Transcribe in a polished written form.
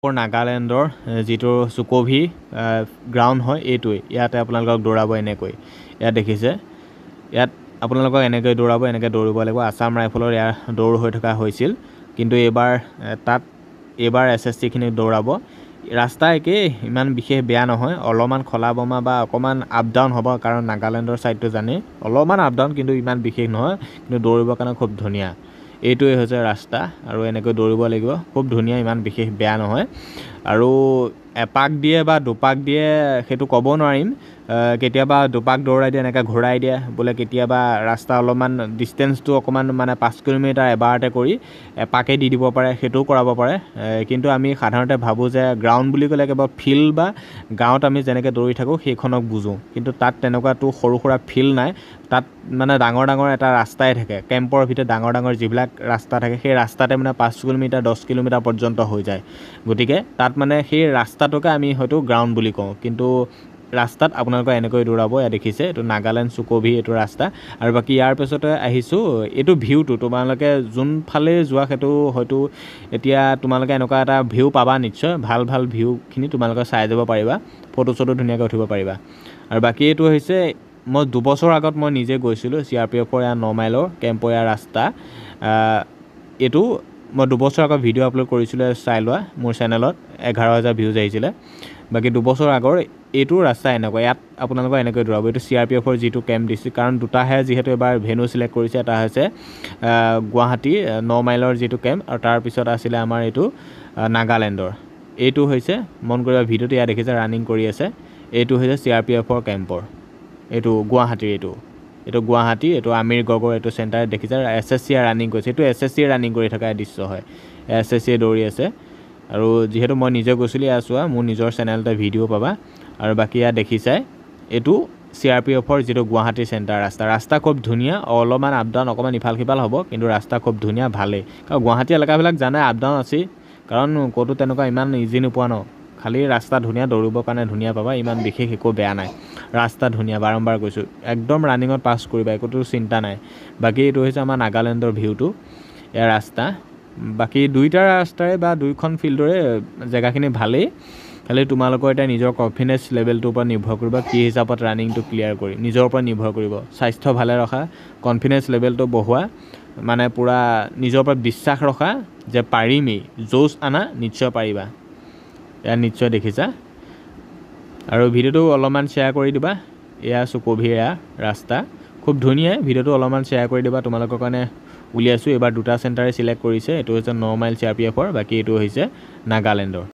নাগালেণ্ডৰ যিটো চুকভি গ্ৰাউণ্ড হয় এইটোৱে ইয়াতে আপোনালোকক দৌৰাব এনেকৈ ইয়াত দেখিছে ইয়াত আপোনালোকক এনেকৈ দৌৰাব এনেকৈ দৌৰিব লাগিব আসাম ৰাইফলৰ ইয়াৰ দৌৰ হৈ থকা হৈছিল কিন্তু এইবাৰ SSC-খিনি দৌৰাব ৰাস্তা একেই ইমান বিশেষ বেয়া নহয় অলপমান খলা বমা বা অকণমান আপ ডাউন হ'ব কাৰণ নাগালেণ্ডৰ ছাইডটো জানে অলপমান আপ ডাউন কিন্তু ইমান বিশেষ নহয় কিন্তু দৌৰিবৰ কাৰণে খুব ধুনীয়া এইটোৱে হৈছে ৰাস্তা আৰু এনেকৈ দৌৰিব লাগিব খুব ধুনীয়া ইমান বিশেষ বেয়া নহয় আৰু এপাক দিয়ে বা দুপাক দিয়ে সেইটো ক'ব নোৱাৰিম কেতিয়াবা দুপাক দৌৰাই দিয়ে এনেকৈ ঘূৰাই দিয়ে বোলে কেতিয়াবা ৰাস্তা অলপমান ডিষ্টেঞ্চটো অকণমান মানে 5 কিলোমিটাৰ এবাৰতে কৰি এপাকে দি দিব পাৰে সেইটোও কৰাব পাৰে কিন্তু আমি সাধাৰণতে ভাবোঁ যে গ্ৰাউণ্ড বুলি ক'লে কেৱল ফিল্ড বা গাঁৱত আমি যেনেকৈ দৌৰি থাকোঁ সেইখনক বুজোঁ কিন্তু তাত তেনেকুৱাতো সৰু সুৰা ফিল্ড নাই তাত মানে ডাঙৰ এটা ৰাস্তাই থাকে কেম্পৰ ভিতৰত ডাঙৰ যিবিলাক ৰাস্তা থাকে সেই ৰাস্তাতে মানে 5 কিলোমিটাৰ 10 কিলোমিটাৰ পৰ্যন্ত হৈ যায় গতিকে তাত মানে সেই ৰাস্তাটোকে আমি হয়তো গ্ৰাউণ্ড বুলি কওঁ কিন্তু ৰাস্তাত আপোনালোকে এনেকৈ দৌৰাব এয়া দেখিছে এইটো নাগালেণ্ড চুকভি এইটো ৰাস্তা আৰু বাকী ইয়াৰ পিছতে আহিছোঁ এইটো ভিউটো তোমালোকে যোনফালে যোৱা সেইটো হয়তো এতিয়া তোমালোকে এনেকুৱা এটা ভিউ পাবা নিশ্চয় ভাল ভিউখিনি তোমালোকে চাই যাব পাৰিবা ফটো চটো ধুনীয়াকৈ উঠিব পাৰিবা আৰু বাকী এইটো হৈছে মই 2 বছৰ আগত মই নিজে গৈছিলোঁ CRPF-ৰ এয়া 9 মাইলৰ কেম্পৰ এয়া ৰাস্তা এইটো মই 2 বছৰ আগত ভিডিঅ' আপলোড কৰিছিলোঁ চাই লোৱা মোৰ চেনেলত 11,000 ভিউজ আহিছিলে বাকী 2 বছৰ আগৰ এইটো ৰাস্তা এনেকুৱা ইয়াত আপোনালোকে এনেকৈ দৌৰাব এইটো CRPF-ৰ যিটো কেম্প দিছে কাৰণ দুটাহে যিহেতু এবাৰ ভেনু চিলেক্ট কৰিছে এটা হৈছে গুৱাহাটী 9 মাইলৰ যিটো কেম্প আৰু তাৰপিছত আছিলে আমাৰ এইটো নাগালেণ্ডৰ এইটো হৈছে মন কৰিবা ভিডিঅ'টো ইয়াত দেখিছে ৰানিং কৰি আছে এইটো হৈছে CRPF-ৰ কেম্পৰ এইটো গুৱাহাটীৰ এইটো গুৱাহাটী এইটো আমিৰ গগৰ এইটো চেণ্টাৰ দেখিছে SSC ৰানিং কৰিছে এইটো SSC ৰানিং কৰি থকা দৃশ্য হয় SSC দৌৰি আছে আৰু যিহেতু মই নিজে গৈছিলোঁ এয়া চোৱা মোৰ নিজৰ চেনেলতে ভিডিঅ' পাবা আৰু বাকী ইয়াত দেখিছে এইটো CRPF-ৰ যিটো গুৱাহাটী চেণ্টাৰ ৰাস্তা খুব ধুনীয়া অলপমান আপ ডাউন অকণমান ইফাল সিফাল হ'ব কিন্তু ৰাস্তা খুব ধুনীয়া ভালেই কাৰণ গুৱাহাটী এলেকাবিলাক জানে আপ ডাউন আছেই কাৰণ ক'তো তেনেকুৱা ইমান ইজি নোপোৱা ন খালি ৰাস্তা ধুনীয়া দৌৰিবৰ কাৰণে ধুনীয়া পাবা ইমান বিশেষ একো বেয়া নাই ৰাস্তা ধুনীয়া বাৰম্বাৰ কৈছোঁ একদম ৰানিঙত পাছ কৰিবা একোতো চিন্তা নাই বাকী এইটো হৈছে আমাৰ নাগালেণ্ডৰ ভিউটো ইয়াৰ ৰাস্তা বাকী দুইটা ৰাস্তাৰে বা দুইখন ফিল্ডৰে জেগাখিনি ভালেই খালি তোমালোকৰ এতিয়া নিজৰ কনফিডেন্স লেভেলটোৰ ওপৰত নিৰ্ভৰ কৰিব কি হিচাপত ৰানিংটো ক্লিয়াৰ কৰি নিজৰ ওপৰত নিৰ্ভৰ কৰিব স্বাস্থ্য ভালে ৰখা কনফিডেন্স লেভেলটো বঢ়োৱা মানে পুৰা নিজৰ ওপৰত বিশ্বাস ৰখা যে পাৰিমেই জোচ আনা নিশ্চয় পাৰিবা এয়া নিশ্চয় দেখিছা আৰু ভিডিঅ'টো অলপমান শ্বেয়াৰ কৰি দিবা এয়া চুকভি এয়া ৰাস্তা খুব ধুনীয়া ভিডিঅ'টো অলপমান শ্বেয়াৰ কৰি দিবা তোমালোকৰ কাৰণে উলিয়াইছোঁ এইবাৰ দুটা চেণ্টাৰে চিলেক্ট কৰিছে এইটো হৈছে 9 মাইল CRPF-ৰ বাকী এইটো হৈছে নাগালেণ্ডৰ